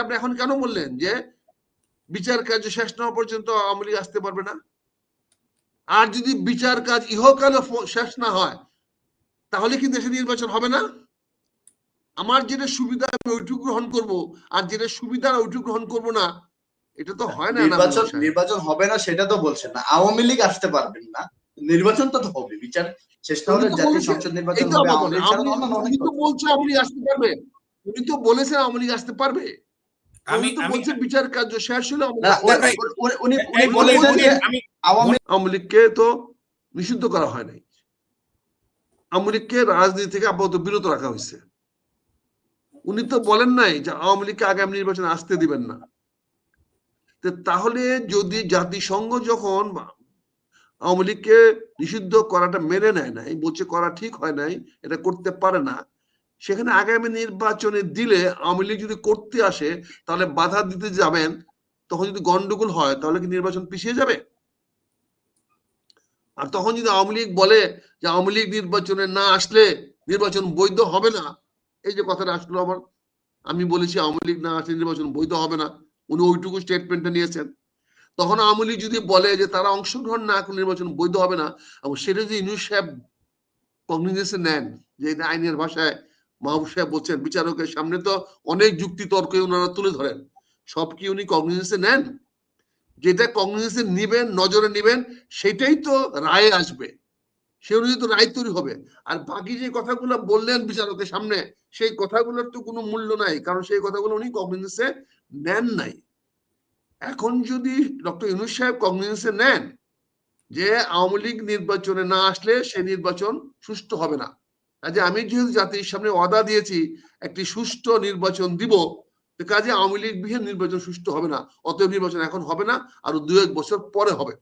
আপনি এখন কেন বললেন যে বিচার কার্য শেষ না হওয়া পর্যন্ত আওয়ামী লীগ আসতে পারবে না? আর যদি বিচার কাজ ইহকালে শেষ না হয় তাহলে কি দেশে নির্বাচন হবে না? আমার যেটা সুবিধা আমি ওইটুকু গ্রহণ করব, আর যেটা সুবিধা ওইটুকু গ্রহণ করব না, এটা তো হয় না। নির্বাচন হবে না সেটা তো বলছেন না, আওয়ামী লীগ আসতে পারবেন না, নির্বাচন তো হবে, বিচার শেষ না হলে জাতীয় সংসদ নির্বাচন হবে, আওয়ামী লীগ ছাড়া অন্যান্য অনেক উনি তো বলছে আওয়ামী লীগ আসতে পারবে, উনি তো বলেছেন আওয়ামী লীগ আসতে পারবে, উনি তো বলছেন বিচার কার্য শেষ হলে উনি বলেছেন যে আওয়ামী লীগকে তো নিষিদ্ধ করা হয় নাই, আওয়ামী লীগকে রাজনীতি থেকে আপাতত বিরত রাখা হয়েছে। উনি তো বলেন নাই যে আওয়ামী লীগকে আগামী নির্বাচনে আসতে দিবেন না। তাহলে যদি জাতিসংঘ যখন আওয়ামী লীগকে নিষিদ্ধ করাটা মেনে নেয় নাই, বলছে করা ঠিক হয় নাই, এটা করতে পারে না, সেখানে আগামী নির্বাচনে দিলে আওয়ামী লীগ যদি করতে আসে তাহলে বাধা দিতে যাবেন, তখন যদি গন্ডগোল হয় তাহলে কি নির্বাচন পিছিয়ে যাবে? আর তখন যদি আওয়ামী লীগ বলে যে আওয়ামী লীগ নির্বাচনে না আসলে নির্বাচন বৈধ হবে না, এই যে কথাটা আসলো আমার, আমি বলেছি আওয়ামী লীগ না আসলে নির্বাচন বৈধ হবে না, উনি ওইটুকু স্টেটমেন্টটা নিয়েছেন। তখন আওয়ামী লীগ যদি বলে যে তারা অংশগ্রহণ না করলে নির্বাচন বৈধ হবে না, এবং সেটা যদি ইউনূস সাহেব কগনিজেন্সে নেন, যে আইনের ভাষায় মাহবুব সাহেব বলছেন বিচারকের সামনে তো অনেক যুক্তি তর্ক ওনারা তুলে ধরেন, সব কি উনি কগনিজেন্সে নেন? যেটা কগনিজেন্সে নিবেন, নজরে নিবেন, সেটাই তো রায়ে আসবে, সে অনুযায়ী তো রায় তৈরি হবে। আর বাকি যে কথাগুলো বললেন বিচারকের সামনে, সেই কথাগুলোর তো কোনো মূল্য নাই, কারণ সেই কথাগুলো উনি কগনিজেন্সে নেন নাই। এখন যদি ডক্টর ইউনূস সাহেব কগনিজেন্সে নেন যে আওয়ামী লীগ নির্বাচনে না আসলে সে নির্বাচন সুষ্ঠু হবে না, কাজে আমি যেহেতু জাতির সামনে ওয়াদা দিয়েছি একটি সুষ্ঠু নির্বাচন দিব, কাজে আওয়ামী লীগ বিহীন নির্বাচন সুষ্ঠু হবে না, অতএব নির্বাচন এখন হবে না, আরো 2-1 বছর পরে হবে।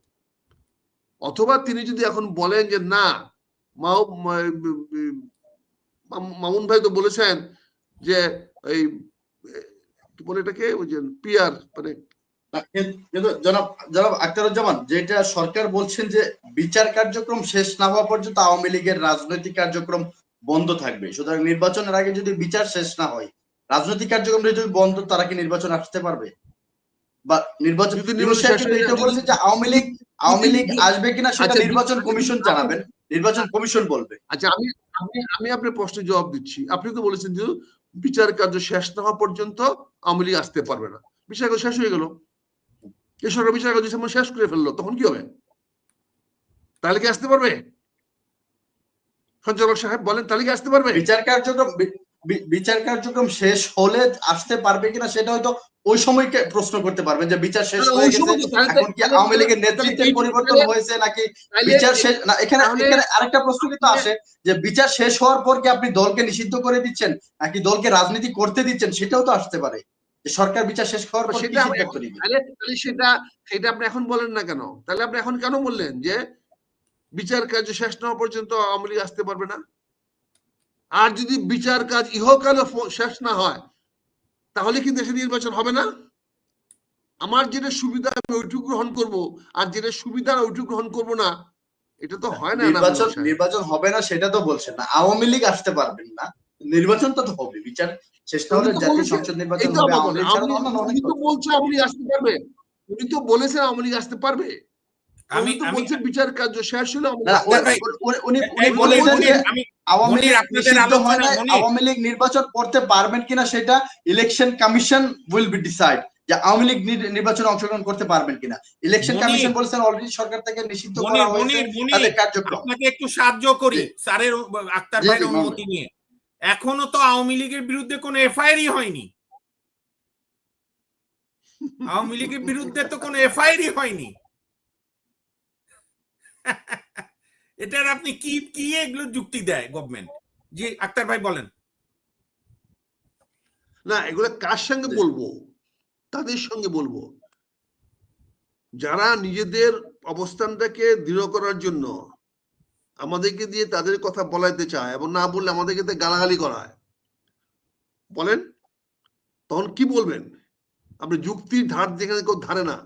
অথবা তিনি যদি এখন বলেন যে না, মামুন ভাই তো বলেছেন যে এই কি বলে এটাকে, ওই যে পিআর, মানে জনাব জনাব আখতারুজ্জামান, যেটা সরকার বলছেন যে বিচার কার্যক্রম শেষ না হওয়া পর্যন্ত আওয়ামী লীগের রাজনৈতিক কার্যক্রম বন্ধ থাকবে, সুতরাং নির্বাচনের আগে যদি বিচার শেষ না হয়, রাজনৈতিক কার্যক্রম যদি বন্ধ, তারা কি নির্বাচন আসতে পারবে? বা নির্বাচন এটা বলেছে যে আওয়ামী লীগ আসবে কিনা সেটা নির্বাচন কমিশন জানাবেন, নির্বাচন কমিশন বলবে। আচ্ছা, আমি আমি আমি আপনার প্রশ্নের জবাব দিচ্ছি। আপনি তো বলেছেন যে বিচার কার্য শেষ না হওয়া পর্যন্ত আওয়ামী লীগ আসতে পারবে না। বিচার কার্য শেষ হয়ে গেল, এই সরকার বিচার কার্য শেষ করে ফেললো, তখন কি হবে? তাহলে কি আসতে পারবে? সঞ্চালক সাহেব বলেন, তাহলে কি আসতে পারবে? বিচার কার্যক্রম শেষ হলে আসতে পারবে কিনা সেটা হয়তো ওই সময়কে প্রশ্ন করতে পারবেন, যে বিচার শেষ হয়ে গেছে, এখন কি আওয়ামী লীগের নেতৃত্বের পরিবর্তন হয়েছে নাকি বিচার শেষ না। এখানে আরেকটা প্রশ্ন কিন্তু আসে যে বিচার শেষ হওয়ার পর কি আপনি দলকে নিষিদ্ধ করে দিচ্ছেন নাকি দলকে রাজনীতি করতে দিচ্ছেন, সেটাও তো আসতে পারে, যে সরকার বিচার শেষ হওয়ার পর কি সিদ্ধান্ত নিবে। সেটা আপনি এখন বলেন না কেন? তাহলে আপনি এখন কেন বললেন যে বিচার কার্য শেষ না হওয়া পর্যন্ত আওয়ামী লীগ আসতে পারবে না? আর যদি বিচার কাজ ইহকালে শেষ না হয় তাহলে কি দেশে নির্বাচন হবে না? আমার যেটা সুবিধা আমি ওইটুকু গ্রহণ করব, আর যেটা সুবিধা ওইটুকু গ্রহণ করব না, এটা তো হয় না। নির্বাচন হবে না সেটা তো বলছেন না, আওয়ামী লীগ আসতে পারবেন না, নির্বাচন তো হবে, বিচার শেষ না হলে জাতীয় সংসদ নির্বাচন হবে, আওয়ামী লীগ ছাড়া অন্যান্য অনেক। উনি তো বলছে আওয়ামী লীগ আসতে পারবে, উনি তো বলেছেন আওয়ামী লীগ আসতে পারবে, আমি তো বলছি বিচার কার্য শেষ হলে আওয়ামী লীগ নির্বাচন করতে পারবেন কিনা সেটা election commission will be decide, যে আওয়ামী লীগ নির্বাচনে অংশগ্রহণ করতে পারবেন কিনা। ইলেকশন কমিশন বলেছেন অলরেডি সরকার থেকে নিষিদ্ধ করা হয়েছে তাদের কার্যক্রম। আপনাকে একটু সাহায্য করি স্যারের, আক্তার ভাইয়ের অনুমতি নিয়ে। এখনো তো আওয়ামী লীগের বিরুদ্ধে কোনো এফআইআরই হয়নি, আওয়ামী লীগের বিরুদ্ধে তো কোনো এফআইআরই হয়নি। এটার আপনি কি কি এগুলো যুক্তি দেয় গভর্নমেন্ট? জি আক্তার ভাই বলেন। না, এগুলো কার সঙ্গে বলবো? তাদের সঙ্গে বলবো যারা নিজেদের অবস্থানটাকে দৃঢ় করার জন্য আমাদেরকে দিয়ে তাদের কথা বলাইতে চায়, এবং না বললে আমাদেরকে গালাগালি করায়। বলেন তখন কি বলবেন? আপনি যুক্তির ধার যেখানে কেউ ধারে না,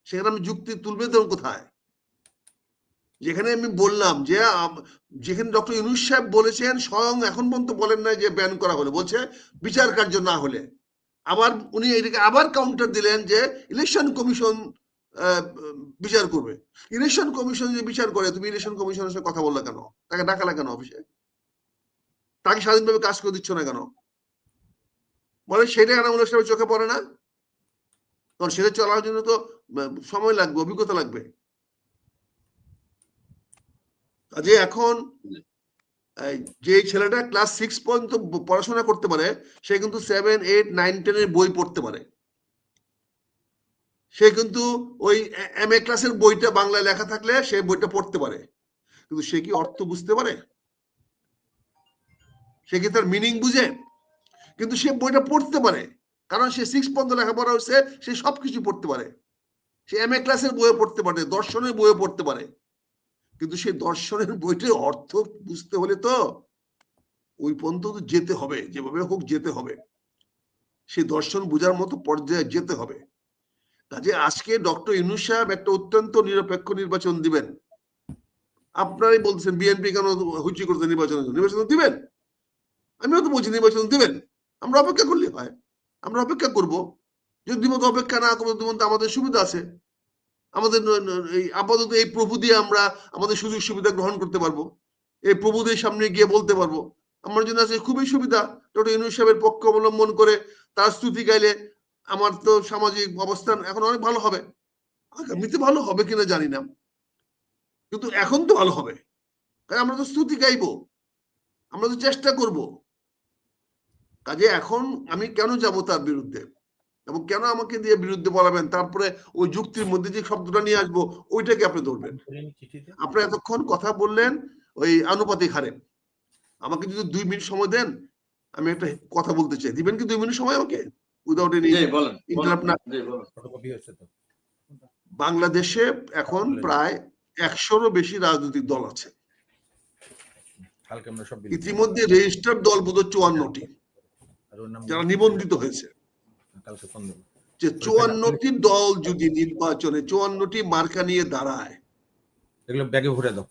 সেখানে আমি যুক্তি তুলবে তখন কোথায়? যেখানে আমি বললাম যে যেখানে ডক্টর ইউনূস সাহেব বলেছেন, স্বয়ং এখন পর্যন্ত বলেন না যে ব্যান করা হলে, বলছে বিচার কার্য না হলে, আবার উনি এটাকে আবার কাউন্টার দিলেন যে ইলেকশন কমিশন বিচার করবে। ইলেকশন কমিশন যে বিচার করে, তুমি ইলেকশন কমিশনের সাথে কথা বললে কেন? তাকে ডাকালে কেন অফিসে? তাকে স্বাধীনভাবে কাজ করে দিচ্ছ না কেন? বলে সেটা এনামুল ইসলামের চোখে পড়ে না, কারণ সেটা চলার জন্য তো সময় লাগবে, অভিজ্ঞতা লাগবে। কাজে এখন যে ছেলেটা ক্লাস 6 পর্যন্ত পড়াশোনা করতে পারে, সে কিন্তু 7, 8, 9, 10 এর বই পড়তে পারে। সে কিন্তু ওই MA ক্লাসের বইটা বাংলায় লেখা থাকলে সে বইটা পড়তে পারে, কিন্তু সে কি অর্থ বুঝতে পারে? সে কি তার মিনিং বুঝে? কিন্তু সে বইটা পড়তে পারে, কারণ সে 6 পর্যন্ত লেখাপড়া হচ্ছে, সে সবকিছু পড়তে পারে। সে MA ক্লাসের বইও পড়তে পারে, দর্শনের বইও পড়তে পারে, কিন্তু সেই দর্শনের বইটির অর্থ বুঝতে হলে তো ওই পর্যন্ত যেতে হবে, যেভাবে হোক যেতে হবে, সেই দর্শন বোঝার মতো পর্যায়ে যেতে হবে। কাজে আজকে ডক্টর ইউনূস সাহেব একটা অত্যন্ত নিরপেক্ষ নির্বাচন দিবেন। আপনারাই বলছেন বিএনপি কেন হুচি করতে নির্বাচন দিবেন? আমিও তো বলছি নির্বাচন দিবেন, আমরা অপেক্ষা করলে হয়, আমরা অপেক্ষা করব। যদি মতো অপেক্ষা না করবো, আমাদের সুবিধা আছে, আমাদের এই আপাতত এই প্রভু দিয়ে আমরা আমাদের সুযোগ সুবিধা গ্রহণ করতে পারবো, এই প্রভুদের সামনে গিয়ে বলতে পারবো। আমার জন্য আছে খুবই সুবিধা, ডক্টর ইউনূস সাহেবের পক্ষ অবলম্বন করে তার স্তুতি গাইলে আমার তো সামাজিক অবস্থান এখন অনেক ভালো হবে। আগামীতে ভালো হবে কিনা জানি না, কিন্তু এখন তো ভালো হবে, কারণ আমরা তো স্তুতি গাইবো, আমরা তো চেষ্টা করব। কাজে এখন আমি কেন যাব তার বিরুদ্ধে, এবং কেন আমাকে দিয়ে বিরুদ্ধে বলাবেন, তারপরে ওই যুক্তির মধ্যে যে শব্দটা নিয়ে আসবো ওইটাকে আপনি ধরবেন। আপনি এতক্ষণ কথা বললেন ওই আনুপাতিক হারে, আমাকে যদি 2 মিনিট সময় দেন, আমি একটা কথা বলতে চাই। দিবেন কি 2 মিনিট সময় আমাকে? উইদাউট এনি ইন্টারাপ্ট না। বাংলাদেশে এখন প্রায় 100-রও বেশি রাজনৈতিক দল আছে। ইতিমধ্যে রেজিস্টার্ড দল বোধহয় 54টি, যারা নিবন্ধিত হয়েছে। যে 54টি দল যদি নির্বাচনে 54টি মার্কা নিয়ে দাঁড়ায়, এগুলো ব্যাগে ভরে দাও,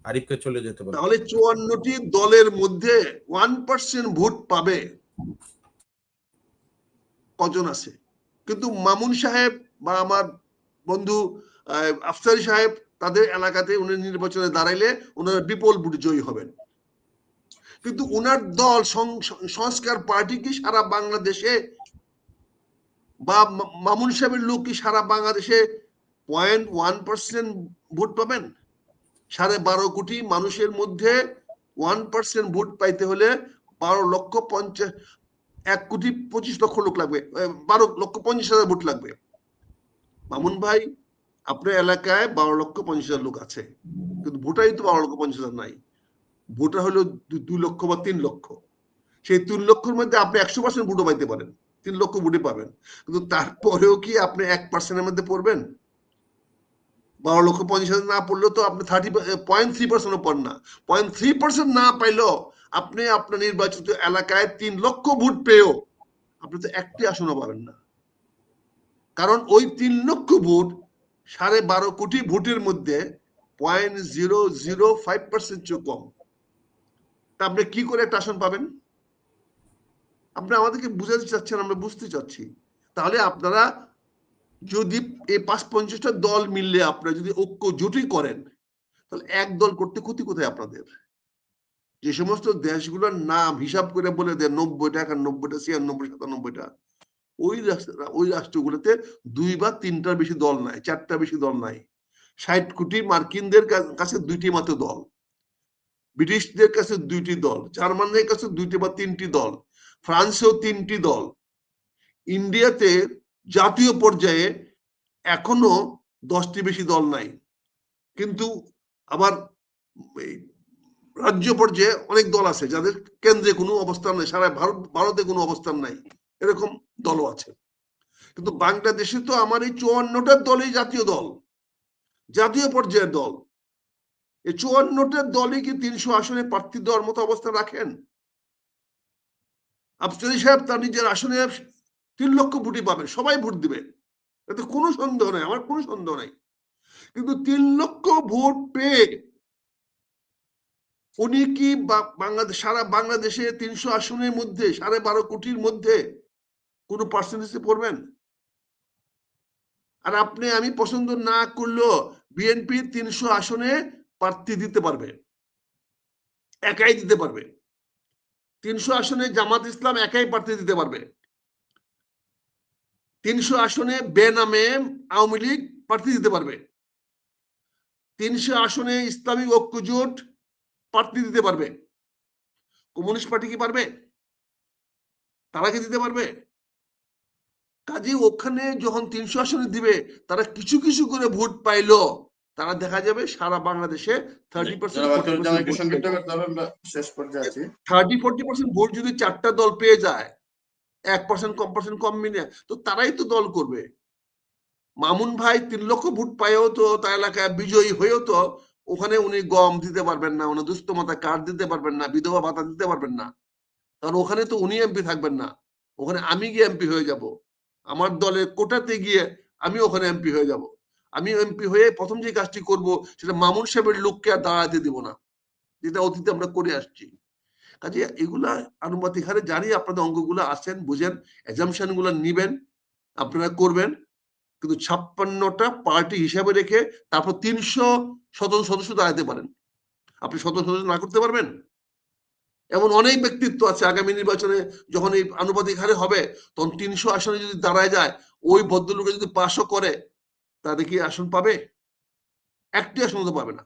আরিফকে চলে যেতে বলো, তাহলে 54টি দলের মধ্যে 1% ভোট পাবে কজন আছে? কিন্তু মামুন সাহেব বা আমার বন্ধু আফসারি সাহেব, তাদের এলাকাতে উনি নির্বাচনে দাঁড়াইলে ওনারা বিপুল ভোটে জয়ী হবেন। কিন্তু ওনার দল সংস্কার পার্টি কি সারা বাংলাদেশে, বা মামুন সাহেবের লোক কি সারা বাংলাদেশে 0.1% ভোট পাবেন? 12.5 কোটি মানুষের মধ্যে 1% ভোট পাইতে হলে 1,25,00,000 লোক লাগবে, 12,50,000 ভোট লাগবে। মামুন ভাই, আপনার এলাকায় 12,50,000 লোক আছে, কিন্তু ভোটারই তো 12,50,000 নাই। ভোটার হলো 2 লক্ষ বা 3 লক্ষ। সেই 3 লক্ষের মধ্যে আপনি 100% ভোটও পাইতে পারেন, 3 লক্ষ ভোটে পাবেন, কিন্তু তারপরেও কি আপনি 1%-এর মধ্যে পড়বেন? 12,50,000 না পড়লেও তো আপনি 0.3%ও পান না। 0.3% না পাইলেও আপনি আপনার নির্বাচিত এলাকায় 3 লক্ষ ভোট পেয়েও আপনি তো একটি আসনও পাবেন না, কারণ ওই 3 লক্ষ ভোট 12.5 কোটি ভোটের মধ্যে 0.005% চেয়ে কম। তা আপনি কি করে একটা আসন পাবেন? আপনি আমাদেরকে বুঝাতে চাচ্ছেন, আমরা বুঝতে চাচ্ছি। তাহলে আপনারা যদি এই ৫-৫০টা দল মিললে আপনারা যদি ঐক্য জোটই করেন, তাহলে এক দল করতে ক্ষতি কোথায় আপনাদের? যে সমস্ত দেশগুলোর নাম হিসাব করে বলে দেয় 90টা, 91টা, 96, 97টা, ওই রাষ্ট্রগুলোতে 2 বা 3টার বেশি দল নাই, 4টা বেশি দল নাই। 60 কোটি মার্কিনদের কাছে 2টি মাত্র দল, ব্রিটিশদের কাছে 2টি দল, জার্মানদের কাছে 2টি বা 3টি দল, ফ্রান্সেও 3টি দল। ইন্ডিয়াতে জাতীয় পর্যায়ে এখনো 10টি বেশি দল নাই, কিন্তু আবার রাজ্য পর্যায়ে অনেক দল আছে যাদের কেন্দ্রে কোনো অবস্থান নেই, সারা ভারতে কোনো অবস্থান নাই, এরকম দলও আছে। কিন্তু বাংলাদেশে তো আমার এই 54টা দলই জাতীয় দল, জাতীয় পর্যায়ের দল। এই 54টা দলই কি 300 আসনে প্রার্থী দেওয়ার মতো অবস্থা রাখেন? আফসারি সাহেব তার নিজের আসনে 3 লক্ষ ভোটই পাবেন, সবাই ভোট দিবে, এতে কোনো সন্দেহ নাই, আমার কোনো সন্দেহ নাই। কিন্তু 3 লক্ষ ভোট পেয়ে উনি কি বাংলাদেশ, সারা বাংলাদেশে 300 আসনের মধ্যে 12.5 কোটির মধ্যে কোন পার্সেন্টেজে পড়বেন? আর আপনি আমি পছন্দ না করলেও বিএনপি 300 আসনে প্রার্থী দিতে পারবে, একাই দিতে পারবে। 300 আসনে জামাত ইসলাম একাই প্রার্থী দিতে পারবে। 300 আসনে বেনামে আওয়ামী লীগ প্রার্থী দিতে পারবে। 300 আসনে ইসলামিক ঐক্যজোট প্রার্থী দিতে পারবে। কমিউনিস্ট পার্টি কি পারবে? তারা কি দিতে পারবে? কাজে ওখানে যখন 300 আসনে দিবে, তারা কিছু কিছু করে ভোট পাইলো, তারা দেখা যাবে সারা বাংলাদেশে 30-40% ভোট যদি 4টা দল পেয়ে যায়, 1% কম মিলে, তো তারাই তো দল করবে। মামুন ভাই 3 লক্ষ ভোট পাইও তো তার এলাকায় বিজয়ী হয়েও তো ওখানে উনি গম দিতে পারবেন না, উনি দুস্থমাতা কার্ড দিতে পারবেন না, বিধবা ভাতা দিতে পারবেন না, কারণ ওখানে তো উনি এমপি থাকবেন না, ওখানে আমি গিয়ে এমপি হয়ে যাব। আমার দলের কোটাতে গিয়ে আমি ওখানে এমপি হয়ে যাব। আমি এমপি হয়ে প্রথম যে কাজটি করব সেটা মামুন সাহেবের লোককে আর দাঁড়াতে দিব না, যেটা অতীতে আমরা করে আসছি। কাজে এগুলা আনুপাতিক হারে জানি আপনাদের অঙ্কগুলো আসেন, বুঝেন, এজামশন গুলো নিবেন, আপনারা করবেন, কিন্তু 56টা পার্টি হিসাবে রেখে তারপর 300 সদস্য দাঁড়াতে পারেন। আপনি সদস্য না করতে পারবেন? এমন অনেক ব্যক্তিত্ব আছে আগামী নির্বাচনে যখন এই আনুপাতিক হারে হবে, তখন 300 আসনে যদি দাঁড়ায় যায়, ওই ভদ্রলোকে যদি পাশও করে, তাদের কি আসন পাবে? একটি আসন তো পাবে না।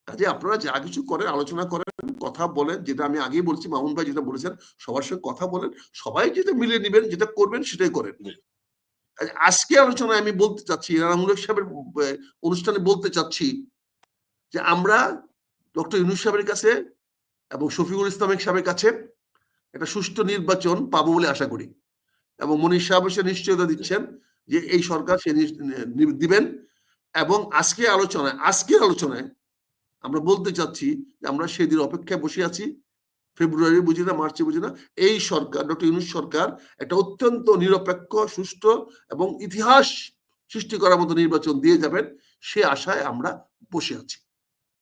কাজে আপনারা যা কিছু করেন, আলোচনা করেন, কথা বলেন, যেটা আমি আগেই বলছি, মামুন ভাই যেটা বলেছেন, সবার সঙ্গে কথা বলেন, সবাই যেটা মিলিয়ে নিবেন, যেটা করবেন সেটাই করেন। আজকে আলোচনায় আমি বলতে চাচ্ছি, রানামূলক সাহেবের অনুষ্ঠানে বলতে চাচ্ছি যে আমরা ডক্টর ইউনূস সাহেবের কাছে এবং শফিকুল ইসলাম সাহেবের কাছে একটা সুষ্ঠু নির্বাচন পাবো বলে আশা করি, এবং মনির সাহেব সে নিশ্চয়তা দিচ্ছেন যে এই সরকার সে দিবেন। এবং আজকের আলোচনায় আমরা বলতে চাচ্ছি যে আমরা সেদিন অপেক্ষায় বসে আছি, ফেব্রুয়ারি বুঝি না, মার্চে বুঝি না, এই সরকার, ডক্টর ইউনূস সরকার একটা অত্যন্ত নিরপেক্ষ, সুষ্ঠু এবং ইতিহাস সৃষ্টি করার মতো নির্বাচন দিয়ে যাবেন, সে আশায় আমরা বসে আছি।